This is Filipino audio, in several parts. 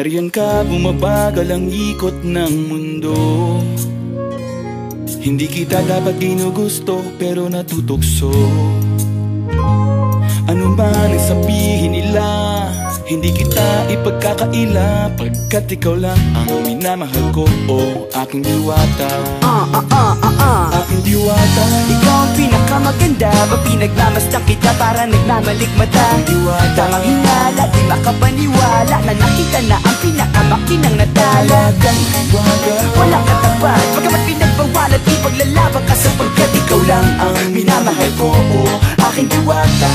nariyan ka, bumabagal ang ikot ng mundo. Hindi kita dapat ginugusto, pero natutukso. Ano man ang sabihin nila, hindi kita ipagkakaila, pagkat ikaw lang ang minamahal ko, o aking diwata. Aking diwata. Ikaw ang pinakamaganda, ba pinagmamasdan kita para nagmamalikmata. Diwata. Tamang hinala, di makapaniwala na nakita na ang pinakamakinang nadala. Talagang diwata. Walang katapat, pagkamat pinagbawalan, ipaglalaban ka sapagkat ikaw lang ang minamahal ko, o aking diwata.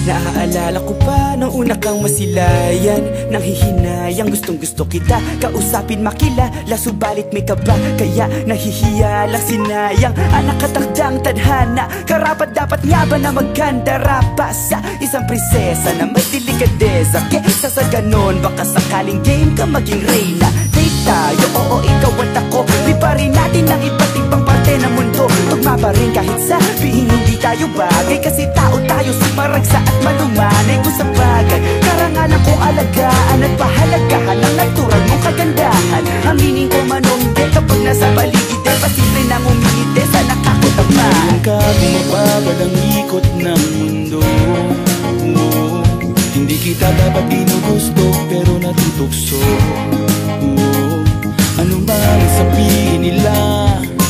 Naaalala ko pa nung una kang masilayan, nang hihinayang gustong gusto kita kausapin, makilala, subalit may kaba, kaya nahihiya lang, sinayang ang nakatakdang tadhana. Karapat dapat nga ba na magkandara pa sa isang prinsesa na may delikadeza? Kesa sa ganon, baka sakaling game ka maging reyna. Date tayo, oo ikaw at ako, liparin natin ang iba't ibang parte ng mundo. Tugma pa rin kahit sabihin hindi tayo bagay, kasi tao tayo, sumaragsa at malumanay kung sa bagay. Karangalan kong alagaan at pahalagahan ang natural mong kagandahan. Aminin ko man o hindi, kapag nasa paligid ay pasimple nang umingiti sa nakakutama. Nariyan ka, bumabagal ang ikot ng mundo. Hindi kita dapat ginugusto, pero natutukso. Ano man ang sabihin nila,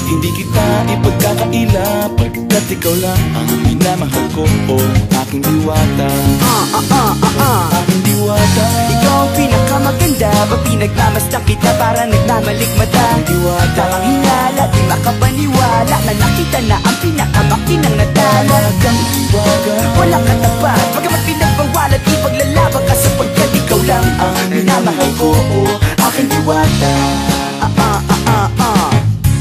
hindi kita ipagkakaila, pagkat ikaw lang ang minamahal ko, o aking diwata. Aking diwata. Ikaw ang pinakamaganda, ba pinagmamasdan kita para nagmamalikmata. Diwata. Tamang hinala, di makapaniwala na nakita na ang pinakamakinang nadala. Talagang diwata. Walang katapat, pagkamat pinagbawalan, ipaglalaban ka sapagkat ikaw lang ang minamahal ko, o aking diwata.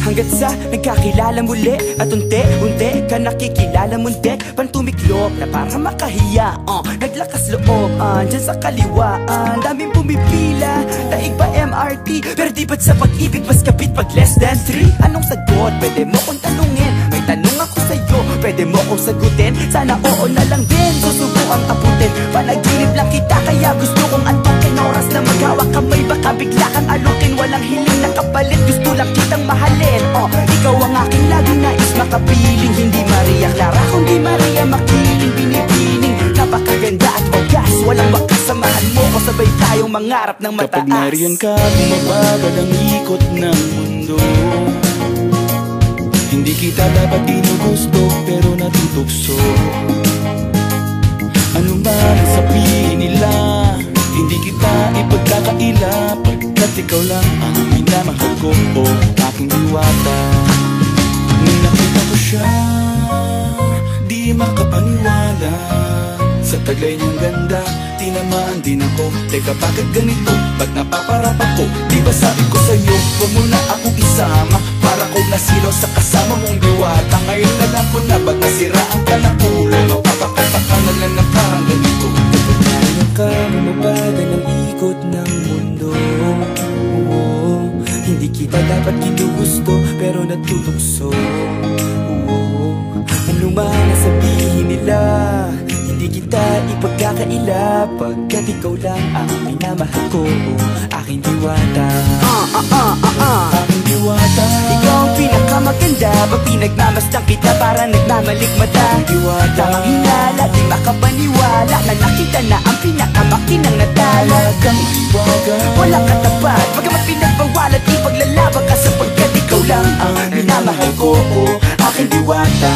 Hanggat sa nagkakilala muli at unti-unti ka nakikilala muntik, pantumiklop na para makahiya. Naglakas loob, dyan sa kaliwaan, daming pumipila, daig pa MRT, pero di ba't sa pag-ibig mas kapit pag less than 3? Anong sagot? Pwede mo kong tanungin, may tanong ako sa'yo, pwede mo kong sagutin, sana oo na lang din, susubukang abutin. Panaginip lang kita, kaya gusto kong antukin, oras na maghawak kamay, baka bigla kang alukin. Walang hiling na kapalit, gusto lang kitang mahalin. Ikaw ang aking laging nais makapiling, hindi Maria Clara kundi Maria Makiling. Binibining, napakaganda at wagas, walang makasamahan mo ko, sabay tayong mangarap ng mataas. Kapag nariyan ka, bumabagal ang ikot ng mundo. Hindi kita dapat ginugusto, pero natutukso. Ano man ang sabihin nila, hindi kita ipagkakaila, pagkat ikaw lang ang minamahal ko, o aking diwata. Nung nakita ko siya, di makapaniwala, sa taglay niyang ganda, tinamaan din ako. Teka, bakit ganito? Ba't napaparap ako? Di ba sabi ko sa'yo, huwag mo na akong isama, para kong nasilaw sa kasama mong diwata. Ngayon alam ko na, ba't nasiraan ka ng ulo, mapapakapaka na lang na parang ganito. Nariyan ka, bumabagal ang ikot ng mundo. Hindi kita dapat ginugusto, pero natutukso. Ano man ang sabihin nila, hindi kita ipagkakaila, pagkat ikaw lang ang minamahal ko, aking diwata. Aking diwata. Ikaw ang pinakamaganda, ba pinagmamasdan kita para nagmamalikmata. Diwata. Tamang hinala, di makapaniwala na nakita na ang pinakamakinang nadala. Talagang diwata. Walang katapat, pagkamat pinagbawalan, ipaglalaban ka sapagkat ikaw lang ang minamahal ko, o aking diwata.